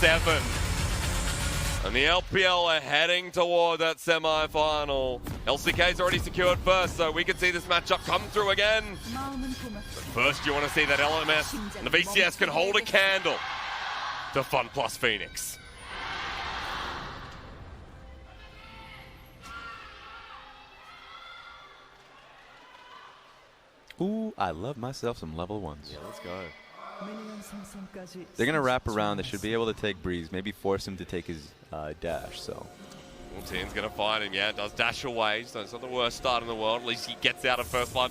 7. And the LPL are heading toward that semi-final. LCK's already secured first, so we can see this matchup come through again. But first, you want to see that LMS and the VCS can hold a candle to FunPlus Phoenix. Ooh, I love myself some level 1s. Yeah, let's go. They're going to wrap around. They should be able to take Breeze, maybe force him to take his dash. So, Well, Tian's going to find him, yeah, does dash away, so it's not the worst start in the world. At least he gets out of first one.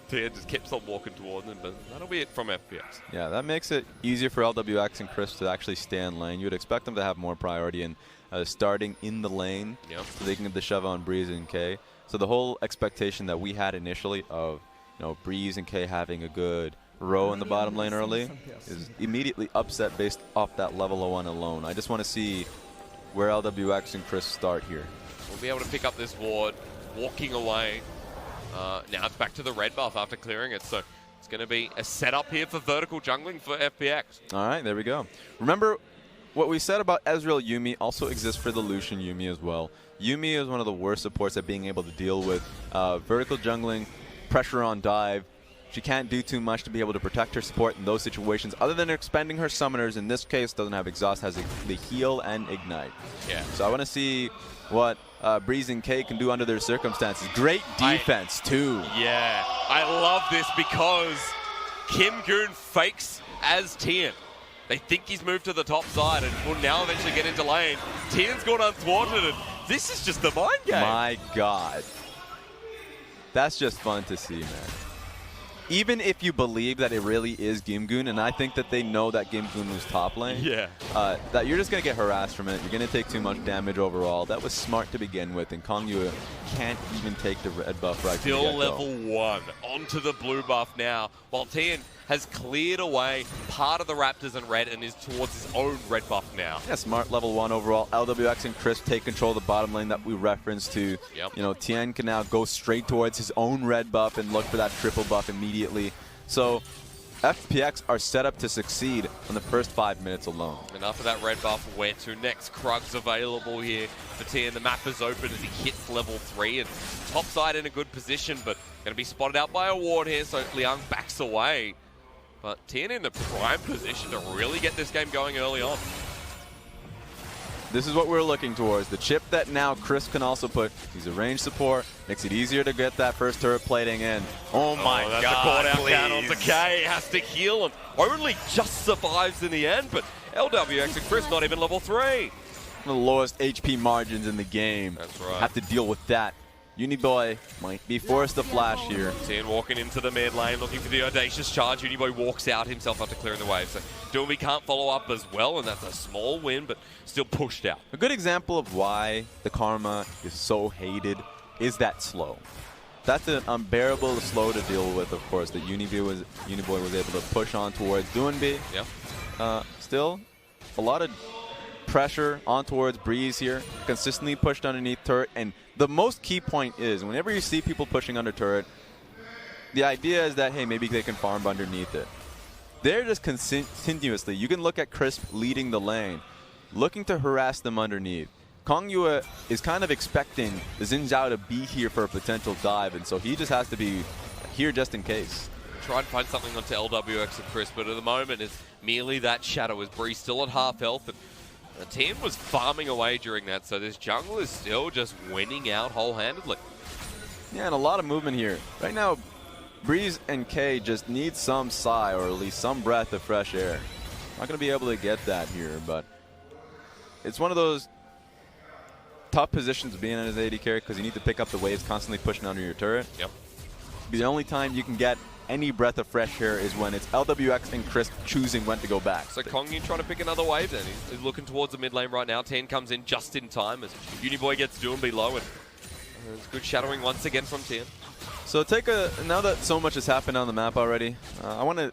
Tian just keeps on walking towards him, but that'll be it from FPX. yeah, that makes it easier for LWX and Chris to actually stay in lane. You would expect them to have more priority in starting in the lane, so they can get the shove on Breeze and K. So the whole expectation that we had initially of Breeze and K having a good row in the bottom lane early is immediately upset based off that level 1 alone. I just want to see where LWX and Chris start here. We'll be able to pick up this ward, walking away. Now it's back to the red buff after clearing it, so it's going to be a setup here for vertical jungling for FPX. All right, there we go. Remember, what we said about Ezreal Yuumi also exists for the Lucian Yuumi as well. Yuumi is one of the worst supports at being able to deal with vertical jungling, pressure on dive. She can't do too much to be able to protect her support in those situations, other than expending her summoners. In this case, doesn't have exhaust, has the heal and ignite. Yeah. So I want to see what Breeze and K can do under their circumstances. Great defense, too. Yeah, I love this because Kim Goon fakes as Tian. They think he's moved to the top side and will now eventually get into lane. Tian's gone unthwarted, and this is just the mind game. My God. That's just fun to see, man. Even if you believe that it really is Gimgoon, and I think that they know that Gimgoon was top lane, that you're just going to get harassed from it. You're going to take too much damage overall. That was smart to begin with, and Kongyue can't even take the red buff right from the Still level 1, onto the blue buff now, while Tian has cleared away part of the Raptors in red and is towards his own red buff now. Yeah, smart level 1 overall. LWX and Chris take control of the bottom lane that we referenced to. Tian can now go straight towards his own red buff and look for that triple buff immediately. So FPX are set up to succeed in the first 5 minutes alone. And after that red buff, where to next? Krug's available here for Tian. The map is open as he hits level 3 and top side in a good position, but going to be spotted out by a ward here, so Liang backs away. But Tian in the prime position to really get this game going early on. This is what we're looking towards. The chip that now Chris can also put. He's a range support. Makes it easier to get that first turret plating in. Oh my God, that's a call-out count on K. Has to heal and only just survives in the end. But LWX and Chris not even level 3. One of the lowest HP margins in the game. That's right. Have to deal with that. Uniboy might be forced to flash here. Tian walking into the mid lane, looking for the audacious charge. Uniboy walks out himself after clearing the wave. So Doomby can't follow up as well, and that's a small win, but still pushed out. A good example of why the Karma is so hated is that slow. That's an unbearable slow to deal with, of course, that Uniboy was able to push on towards Doomby. Yep. Still, a lot of pressure on towards Breeze here, consistently pushed underneath turret, and the most key point is whenever you see people pushing under turret, the idea is that, hey, maybe they can farm underneath it. They're just continuously, you can look at Crisp leading the lane, looking to harass them underneath. Kongyue is kind of expecting the Xin Zhao to be here for a potential dive, and so he just has to be here just in case. Try and find something onto LWX and Chris, but at the moment it's merely that shadow as Breeze still at half health. And the team was farming away during that, so this jungle is still just winning out wholehandedly. Yeah, and a lot of movement here. Right now, Breeze and K just need some sigh, or at least some breath of fresh air. Not going to be able to get that here, but it's one of those tough positions being in his AD carry because you need to pick up the waves constantly pushing under your turret. Yep. The only time you can get any breath of fresh air is when it's LWX and Chris choosing when to go back. So Kongyue trying to pick another wave then. He's looking towards the mid lane right now. Tian comes in just in time as Uniboy gets Doomby low, and there's good shadowing once again from Tian. So now that so much has happened on the map already, I want to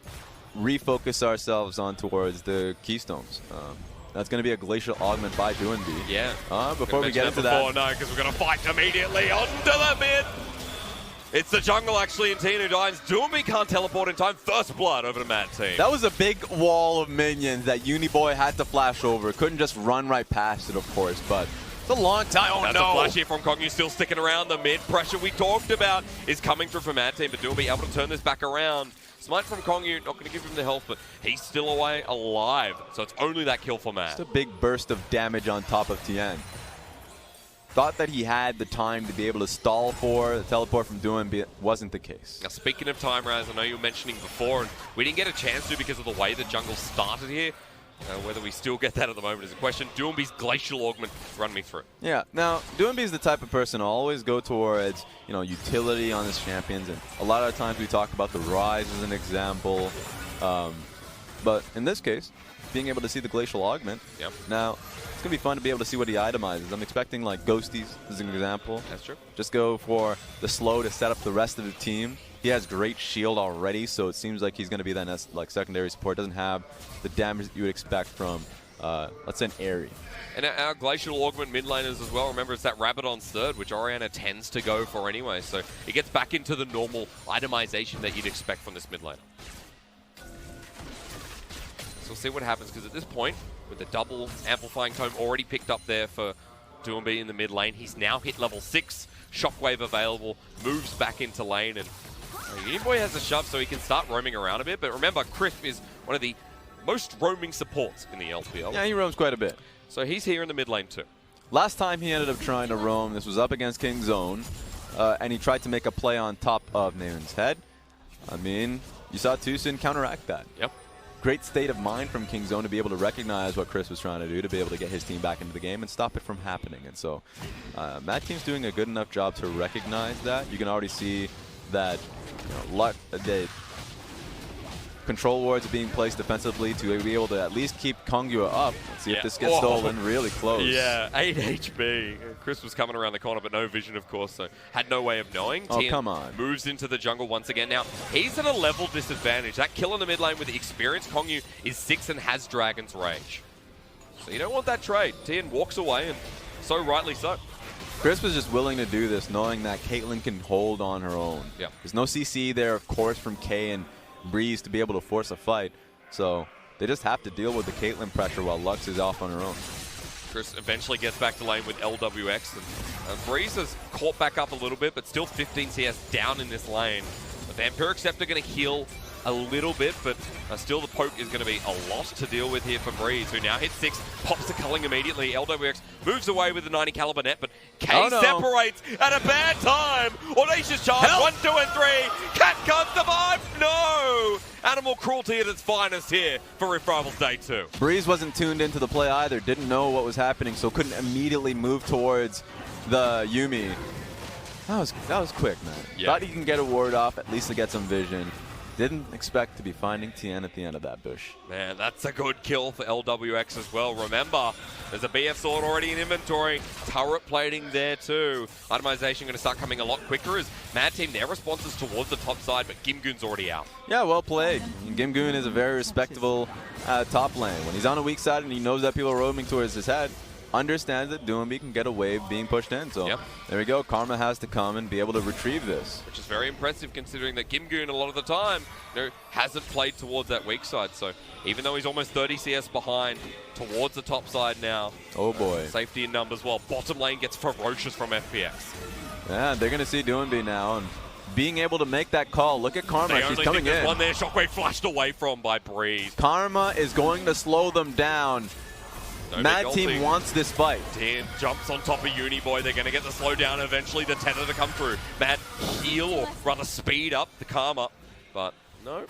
refocus ourselves on towards the Keystones. That's going to be a Glacial Augment by Doomby. Yeah. Before we get into that. No, because we're going to fight immediately onto the mid. It's the jungle actually in Team who dies. Doomby can't teleport in time. First blood over to Mad Team. That was a big wall of minions that Uniboy had to flash over. Couldn't just run right past it, of course, but it's a long time. Oh, That's no. a flash here from Kongyu, still sticking around. The mid pressure we talked about is coming through from Mad Team, but Doomby able to turn this back around. Smite from Kongyu, not going to give him the health, but he's still away alive. So it's only that kill for Mad. Just a big burst of damage on top of Tien. Thought that he had the time to be able to stall for the teleport from Doom, but it wasn't the case. Now, speaking of time, Raz, I know you were mentioning before, and we didn't get a chance to because of the way the jungle started here. Whether we still get that at the moment is a question. Doomby's Glacial Augment, run me through. Yeah, now, Doomby is the type of person to always go towards, you know, utility on his champions, and a lot of times we talk about the Rise as an example, but in this case, being able to see the Glacial Augment. Yep. Now, it's going to be fun to be able to see what he itemizes. I'm expecting, like, Ghosties as an example. That's true. Just go for the slow to set up the rest of the team. He has great shield already, so it seems like he's going to be that like secondary support. Doesn't have the damage that you would expect from, let's say, an Airy. And our Glacial Augment mid laners as well. Remember, it's that Rabadon's third, which Orianna tends to go for anyway. So it gets back into the normal itemization that you'd expect from this mid laner. So we'll see what happens, because at this point, with the double amplifying tome already picked up there for Doomby in the mid lane, he's now hit level 6. Shockwave available, moves back into lane, and Uniboy has a shove so he can start roaming around a bit. But remember, Crisp is one of the most roaming supports in the LPL. Yeah, he roams quite a bit. So he's here in the mid lane too. Last time he ended up trying to roam, this was up against King's Zone, and he tried to make a play on top of Naemin's head. I mean, you saw Tucson counteract that. Yep. Great state of mind from King's Zone to be able to recognize what Chris was trying to do, to be able to get his team back into the game and stop it from happening. And so Mad Team's doing a good enough job to recognize that. You can already see that, you know, the control wards are being placed defensively to be able to at least keep Kongyu up. Let's see if this gets stolen really close. Yeah, 8 HP. Chris was coming around the corner, but no vision, of course, so had no way of knowing. Oh, Tien come on. moves into the jungle once again. Now, he's at a level disadvantage. That kill in the mid lane with the experience, Kongyu is 6 and has Dragon's Rage. So you don't want that trade. Tien walks away, and so rightly so. Chris was just willing to do this, knowing that Caitlyn can hold on her own. Yep. There's no CC there, of course, from Kay and Breeze to be able to force a fight. So they just have to deal with the Caitlyn pressure while Lux is off on her own. Chris eventually gets back to lane with LWX, and Breeze has caught back up a little bit, but still 15 CS down in this lane. The Vampiric Scepter going to heal a little bit, but still the poke is going to be a lot to deal with here for Breeze, who now hits 6, pops the culling immediately. LWX moves away with the 90 caliber net, but K separates at a bad time. Audacious charge, 1, 2, and 3. Cat can't survive. No! Animal cruelty at its finest here for Rift Rivals Day 2. Breeze wasn't tuned into the play either, didn't know what was happening, so couldn't immediately move towards the Yuumi. That was quick, man. Yeah. Thought he can get a ward off, at least to get some vision. Didn't expect to be finding Tien at the end of that bush. Man, that's a good kill for LWX as well. Remember, there's a BF sword already in inventory. Turret plating there too. Itemization going to start coming a lot quicker as Mad Team, their response is towards the top side, but Gimgoon's already out. Yeah, well played. Gimgoon is a very respectable top lane. When he's on a weak side and he knows that people are roaming towards his head, understands that Doomby can get a wave being pushed in. So there we go. Karma has to come and be able to retrieve this. Which is very impressive considering that Gimgoon a lot of the time, you know, hasn't played towards that weak side. So even though he's almost 30 CS behind, towards the top side now. Oh boy. Safety in numbers while bottom lane gets ferocious from FPX. Yeah, they're going to see Doomby now. And being able to make that call. Look at Karma. She's coming in. One there, Shockwave flashed away from by Breeze. Karma is going to slow them down. No Mad Team wants this fight. Tien jumps on top of Uniboy. They're going to get the slowdown eventually. The tether to come through. Mad heal, or rather speed up the Karma. But no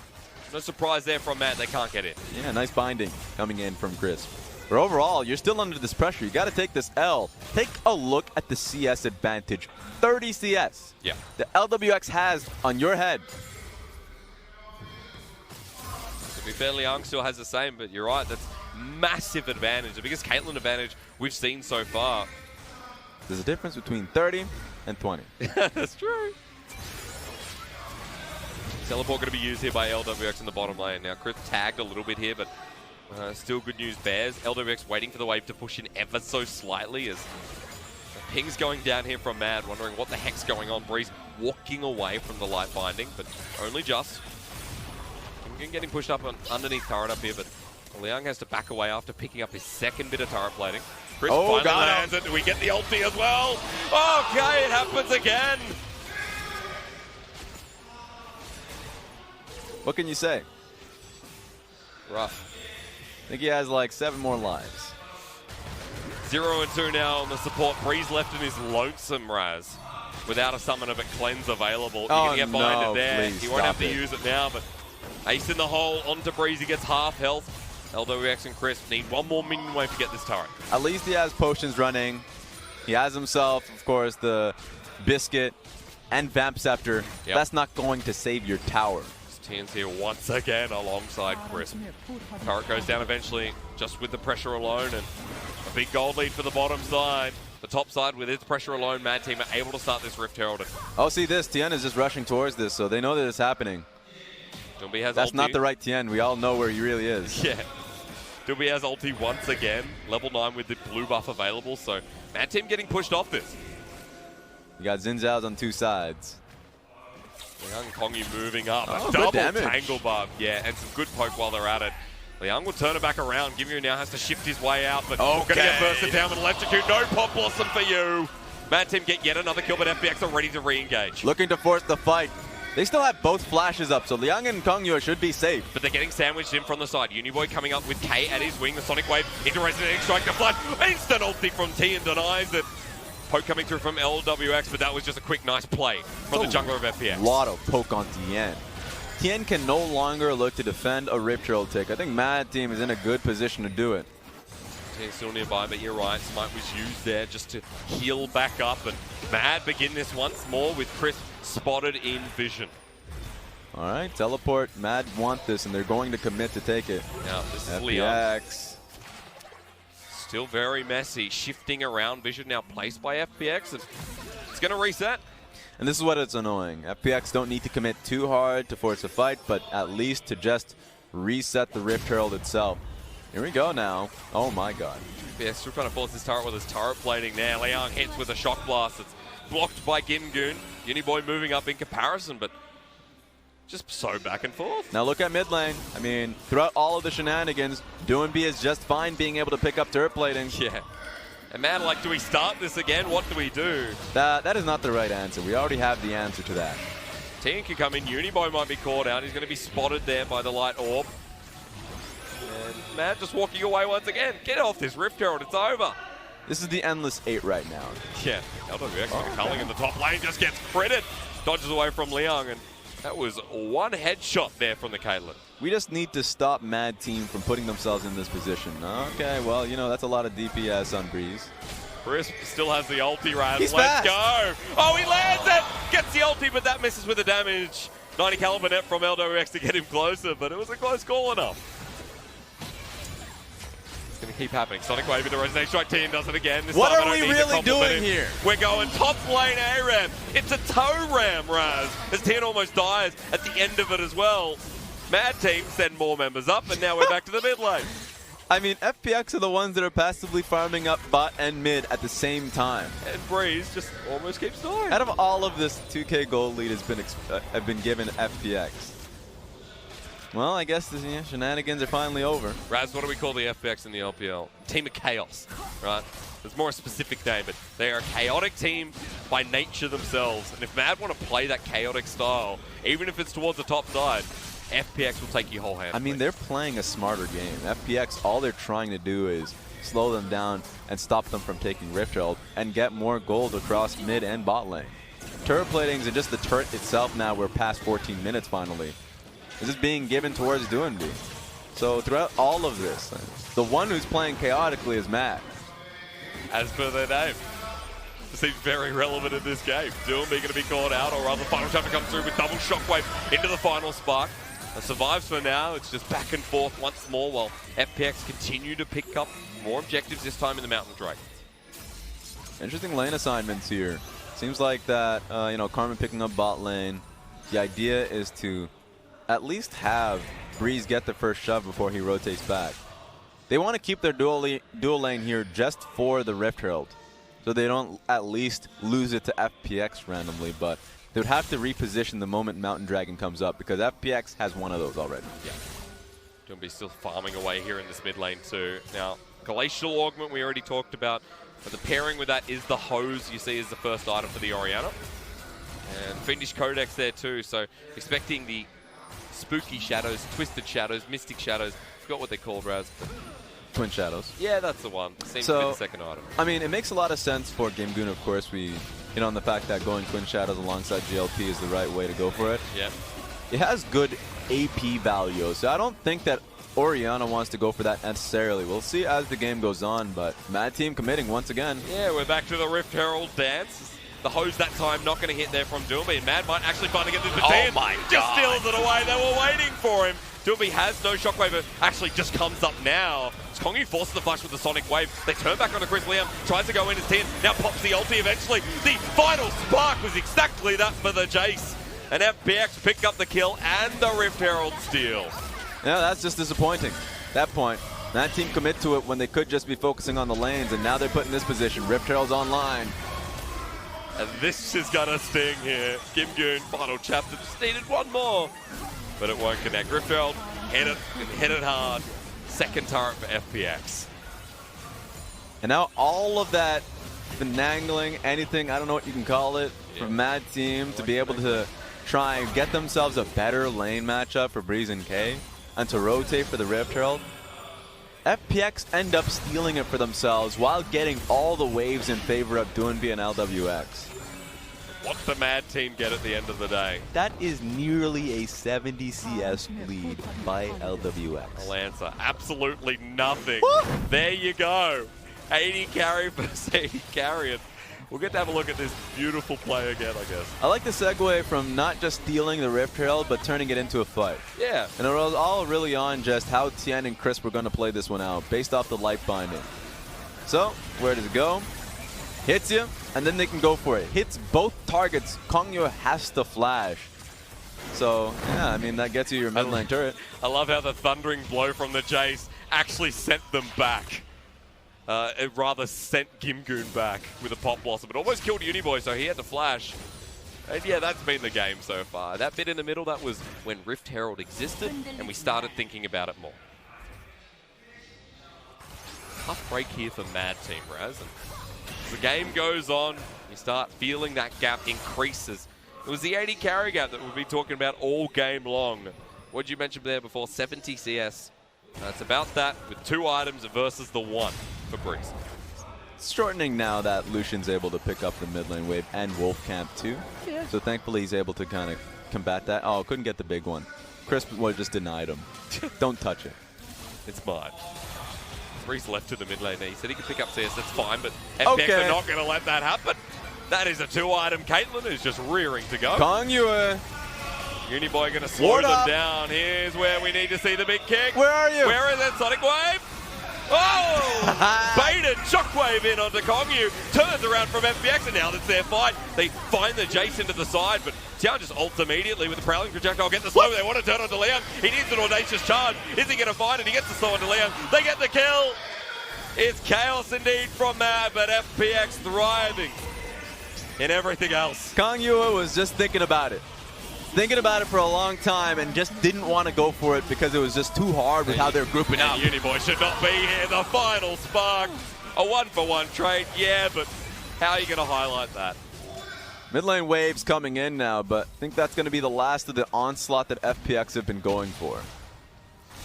surprise there from Mad. They can't get it. Yeah, nice binding coming in from Crisp. But overall, you're still under this pressure. You got to take this L. Take a look at the CS advantage. 30 CS. Yeah. The LWX has on your head. To be fair, Liang still has the same, but you're right. That's massive advantage. The biggest Caitlyn advantage we've seen so far. There's a difference between 30 and 20. That's true. Teleport going to be used here by LWX in the bottom lane. Now, Chris tagged a little bit here, but still good news bears. LWX waiting for the wave to push in ever so slightly as Ping's going down here from Mad, wondering what the heck's going on. Breeze walking away from the light binding, but only just. Getting pushed up underneath turret up here, but Liang has to back away after picking up his second bit of turret plating. Chris finally lands it. Do we get the ulti as well? Okay, it happens again. What can you say? Rough. I think he has like 7 more lives. 0 and 2 now on the support. Breeze left in his lonesome Raz without a summon of a cleanse available. You can get behind it there. He won't have to use it now, but Ace in the hole onto Breeze. He gets half health. LWX and Chris need one more minion wave to get this turret. At least he has potions running. He has himself, of course, the Biscuit and Vamp Scepter. Yep. That's not going to save your tower. Tian's here once again alongside Chris. Turret goes down eventually just with the pressure alone, and a big gold lead for the bottom side. The top side with its pressure alone, Mad Team are able to start this Rift Herald. Oh, see this. Tien is just rushing towards this, so they know that it's happening. Dumby has That's ulti. not the right Tien. We all know where he really is. Yeah. Dumby has ulti once again. Level 9 with the blue buff available, so Mad Team getting pushed off this. You got Xin Zhao's on 2 sides. Liang Kongyu moving up. Oh, A double damage. tangle bug. Yeah, and some good poke while they're at it. Liang will turn it back around. Gimyu now has to shift his way out, but gonna get bursted down with electrocute. No pop blossom for you. Mad Team get yet another kill, but FPX are ready to re-engage. Looking to force the fight. They still have both flashes up, so Liang and Kongyu should be safe. But they're getting sandwiched in from the side. Uniboy coming up with K at his wing. The Sonic Wave into Resonating Strike. The flood. Instant ulti from T and denies it. Poke coming through from LWX, but that was just a quick, nice play from the jungler of FPX. A lot of poke on Tien. Tien can no longer look to defend a Rift Herald tick. I think Mad Team is in a good position to do it. Tien's still nearby, but you're right. Smite was used there just to heal back up. And Mad begin this once more with Chris spotted in vision. All right, teleport. Mad want this, and they're going to commit to take it. Now, this is Leon. FPX. Still very messy. Shifting around. Vision now placed by FPX, and it's going to reset. And this is what it's annoying. FPX don't need to commit too hard to force a fight, but at least to just reset the Rift Herald itself. Here we go now. Oh my god. FPX still trying to force this turret with his turret plating there. Liang hits with a shock blast. It's blocked by Gimgoon. Uniboy moving up in comparison, but just so back and forth. Now look at mid lane. I mean, throughout all of the shenanigans, Doinb is just fine being able to pick up turret plating. Yeah. And man, like, do we start this again? What do we do? That is not the right answer. We already have the answer to that. Tien can come in. Uniboy might be caught out. He's going to be spotted there by the light orb. And Mad just walking away once again. Get off this Rift Herald. It's over. This is the endless 8 right now. Yeah. LWX culling in the top lane just gets credit. Dodges away from Liang, and that was one headshot there from the Caitlyn. We just need to stop Mad Team from putting themselves in this position. Okay, well, you know, that's a lot of DPS on Breeze. Chris still has the ulti, Raz. He's Let's fast. go. Oh, he lands it. Gets the ulti, but that misses with the damage. 90 caliber net from LWX to get him closer, but it was a close call enough. It's going to keep happening. Sonic Wave into Resonating Strike. Team does it again. This What time are I we don't need to really compliment doing him. here? We're going top lane A-Ram. It's a toe ram, Raz. As Tien almost dies at the end of it as well. Mad Team send more members up, and now we're back to the mid lane. I mean, FPX are the ones that are passively farming up bot and mid at the same time. And Breeze just almost keeps dying. Out of all of this, 2K gold lead has been given FPX. Well, I guess the shenanigans are finally over. Raz, what do we call the FPX in the LPL? Team of Chaos, right? There's more a specific name, but they are a chaotic team by nature themselves. And if Mad want to play that chaotic style, even if it's towards the top side, FPX will take you whole hand. I mean, they're playing a smarter game. FPX, all they're trying to do is slow them down and stop them from taking Rift Herald and get more gold across mid and bot lane. Turret platings and just the turret itself now, we're past 14 minutes finally. This is being given towards Doinb. So throughout all of this, the one who's playing chaotically is Mad. As per their name. It seems very relevant in this game. Doinb going to be caught out, or rather final chapter comes through with double shockwave into the final spark. It survives for now. It's just back and forth once more while FPX continue to pick up more objectives, this time in the Mountain Drake. Interesting lane assignments here. Seems like that, Carmen picking up bot lane. The idea is to at least have Breeze get the first shove before he rotates back. They want to keep their dual lane here just for the Rift Herald. so they don't at least lose it to FPX randomly, but they would have to reposition the moment Mountain Dragon comes up because FPX has one of those already. Yeah. Doomby still farming away here in this mid lane too. Now, Glacial Augment we already talked about, but the pairing with that is the hose you see as the first item for the Orianna. And Fiendish Codex there too, so expecting the spooky shadows, twisted shadows, mystic shadows. Forgot what they're called, Raz. Twin Shadows. Yeah, that's the one. Seems to be the second item. I mean, it makes a lot of sense for Gimgoon, of course. We hit on the fact that going Twin Shadows alongside GLP is the right way to go for it. Yeah. It has good AP value, so I don't think that Orianna wants to go for that necessarily. We'll see as the game goes on, but Mad Team committing once again. Yeah, we're back to the Rift Herald dance. The hose that time not going to hit there from Doomby, and Mad might actually finally get this baton. Oh my God. Just steals it away. They were waiting for him. Doomby has no shockwave, but actually just comes up now. Kongu forces the flash with the Sonic Wave. They turn back onto Chris Liam, tries to go in as 10, now pops the ulti eventually. The final spark was exactly that for the Jace. And FPX pick up the kill and the Rift Herald steal. Yeah, that's just disappointing. At that point, that team commit to it when they could just be focusing on the lanes, and now they're put in this position. Rift Herald's online. And this is gonna sting here. Gimgoon, final chapter, just needed one more. But it won't connect. Rift Herald hit it and hit it hard. Second turret for FPX. And now all of that finagling, anything, I don't know what you can call it, from Mad Team to be able to try and get themselves a better lane matchup for Breeze and K and to rotate for the Rift Herald. FPX end up stealing it for themselves while getting all the waves in favor of Doomby and LWX. What the Mad Team get at the end of the day? That is nearly a 70 CS lead by LWX. Lancer, absolutely nothing. Woo! There you go. 80 carry versus 80 carry. And we'll get to have a look at this beautiful play again, I guess. I like the segue from not just stealing the Rift Herald, but turning it into a fight. Yeah. And it was all really on just how Tien and Chris were going to play this one out, based off the light binding. So, where does it go? Hits you, and then they can go for it. Hits both targets. Kongyu has to flash. So, yeah, I mean, that gets you your mid lane turret. I love how the thundering blow from the Jace actually sent them back. It rather sent Gimgoon back with a Pop Blossom. It almost killed Uniboy, so he had to flash. And yeah, that's been the game so far. That bit in the middle, that was when Rift Herald existed, and we started thinking about it more. Tough break here for Mad Team, Raz. And as the game goes on, you start feeling that gap increases. It was the 80 carry gap that we've been talking about all game long. What did you mention there before? 70 CS. It's about that with 2 items versus the 1 for Breeze. It's shortening now that Lucian's able to pick up the mid lane wave and Wolf Camp too. Yeah. So thankfully he's able to kind of combat that. Oh, couldn't get the big one. Chris just denied him. Don't touch it. It's mine. Breeze left to the mid lane there. He said he could pick up CS, that's fine, but FPX are not going to let that happen. That is a 2-item. Caitlyn is just rearing to go. Kongyue. Uniboy going to slow them down. Here's where we need to see the big kick. Where are you? Where is that Sonic Wave? Oh! Baited Shockwave in onto Kongyu. Turns around from FPX, and now that's their fight. They find the Jace into the side, but Tian just ults immediately with the Prowling Projectile. Get the slow. They want to turn onto Leon. He needs an Audacious Charge. Is he going to find it? He gets the slow onto Leon. They get the kill. It's chaos indeed from Mad, but FPX thriving in everything else. Kongyue was just thinking about it. Thinking about it for a long time and just didn't want to go for it because it was just too hard with how they're grouping up. Uniboy should not be here. The final spark. A 1-for-1 trade, yeah, but how are you going to highlight that? Mid lane waves coming in now, but I think that's going to be the last of the onslaught that FPX have been going for.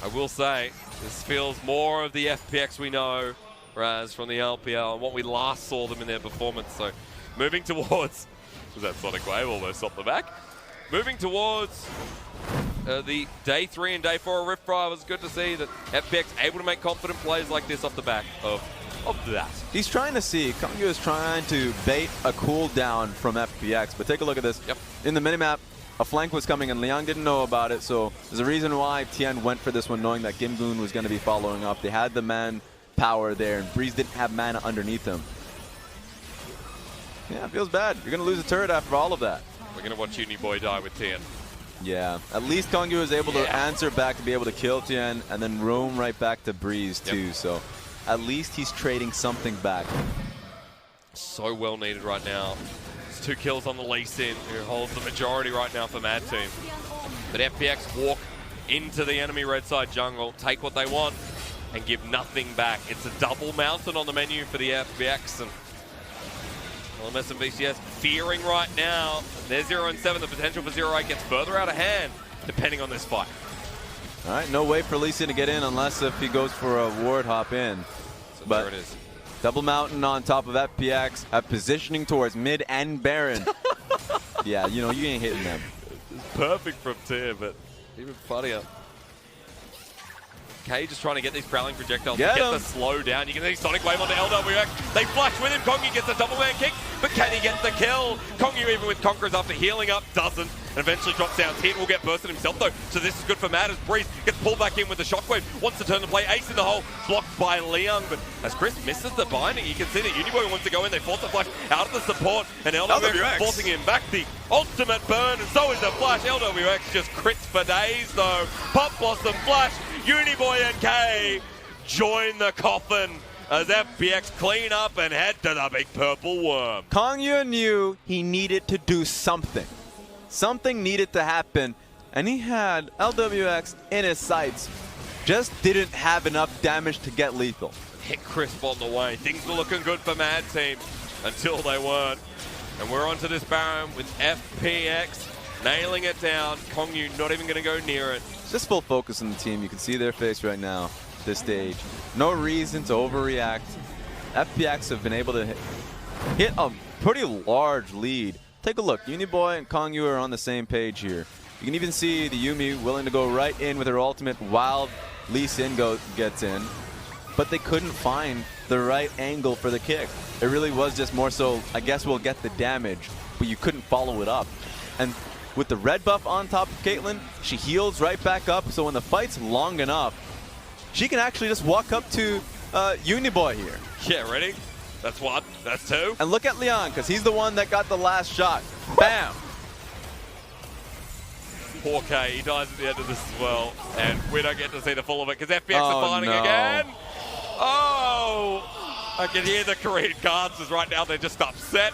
I will say, this feels more of the FPX we know, Raz, from the LPL and what we last saw them in their performance. So moving towards, was that Sonic Wave almost off the back? Moving towards the day 3 and day 4 of Rift Fire, it was good to see that FPX able to make confident plays like this off the back of that. He's trying to see, Kongyue is trying to bait a cooldown from FPX, but take a look at this. Yep. In the minimap, a flank was coming and Liang didn't know about it, so there's a reason why Tien went for this one, knowing that Gimgoon was going to be following up. They had the man power there, and Breeze didn't have mana underneath him. Yeah, it feels bad. You're going to lose a turret after all of that. We're going to watch Uniboy die with Tien. Yeah, at least Kongyue was able to answer back to be able to kill Tien and then roam right back to Breeze too, so at least he's trading something back. So well needed right now. It's 2 kills on the Lee Sin, who holds the majority right now for Mad Team. But FPX walk into the enemy red side jungle, take what they want, and give nothing back. It's a double mountain on the menu for the FPX, and LMS and VCS fearing right now. They're 0-7. The potential for 0-8 gets further out of hand, depending on this fight. All right, no way for Lee Sin to get in unless if he goes for a ward hop in. So but there it is. Double mountain on top of FPX, positioning towards mid and Baron. Yeah, you know, you ain't hitting them. It's perfect from Tier, but even funnier. Okay, just trying to get these prowling projectiles to get the slow down. You can see Sonic Wave onto LWX. They flash with him. Kongi gets a double man kick, but can he get the kill? Kongi, even with Conquerors after healing up, doesn't. And eventually drops down. Hit will get bursted himself though, so this is good for Matt as Breeze gets pulled back in with the shockwave. Wants to turn the play. Ace in the hole, blocked by Leung, but as Chris misses the binding, you can see that Uniboy wants to go in. They force the flash out of the support, and LWX forcing him back. The ultimate burn, and so is the flash. LWX just crits for days though. Pop Blossom flash. Uniboy and K join the coffin as FPX clean up and head to the big purple worm. Kongyu knew he needed to do something. Something needed to happen, and he had LWX in his sights. Just didn't have enough damage to get lethal. Hit crisp on the way. Things were looking good for Mad Team until they weren't. And we're onto this Baron with FPX nailing it down. Kongyu not even going to go near it. Just full focus on the team. You can see their face right now, this stage. No reason to overreact. FPX have been able to hit a pretty large lead. Take a look. Uniboy and Kongyu are on the same page here. You can even see the Yumi willing to go right in with her ultimate while Lee Sin gets in. But they couldn't find the right angle for the kick. It really was just more so, I guess we'll get the damage, but you couldn't follow it up. And with the red buff on top of Caitlyn, she heals right back up, so when the fight's long enough, she can actually just walk up to Uniboy here. Yeah, ready? That's one, that's two. And look at Leon, because he's the one that got the last shot. Bam! Poor K, he dies at the end of this as well. And we don't get to see the full of it, because FPX are fighting again. Oh! I can hear the Korean dancers right now, they're just upset.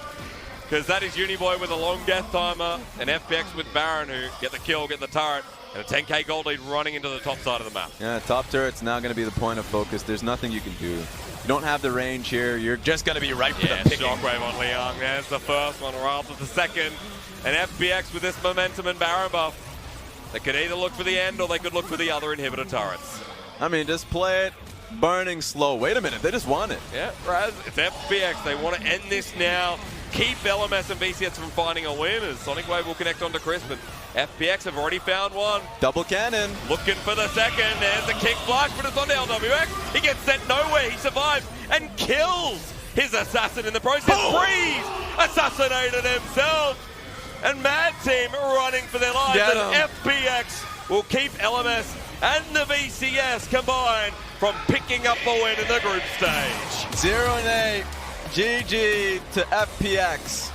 Because that is Uniboy with a long death timer, and FPX with Baron who get the kill, get the turret, and a 10k gold lead running into the top side of the map. Yeah, top turret's now going to be the point of focus. There's nothing you can do. You don't have the range here. You're just going to be right for the picking. Shockwave on Leung. There's the first one, right after the second. And FPX with this momentum and Baron buff. They could either look for the end or they could look for the other inhibitor turrets. I mean, just play it burning slow. Wait a minute, they just won it. Yeah, Raz, it's FPX. They want to end this now. Keep LMS and VCS from finding a win as Sonic Wave will connect onto Chris, but FPX have already found one. Double cannon. Looking for the second. There's the kick flash, but it's on to LWX. He gets sent nowhere. He survives and kills his assassin in the process. Breeze assassinated himself. And Mad Team running for their lives. And FPX will keep LMS and the VCS combined from picking up a win in the group stage. 0-8. GG to FPX.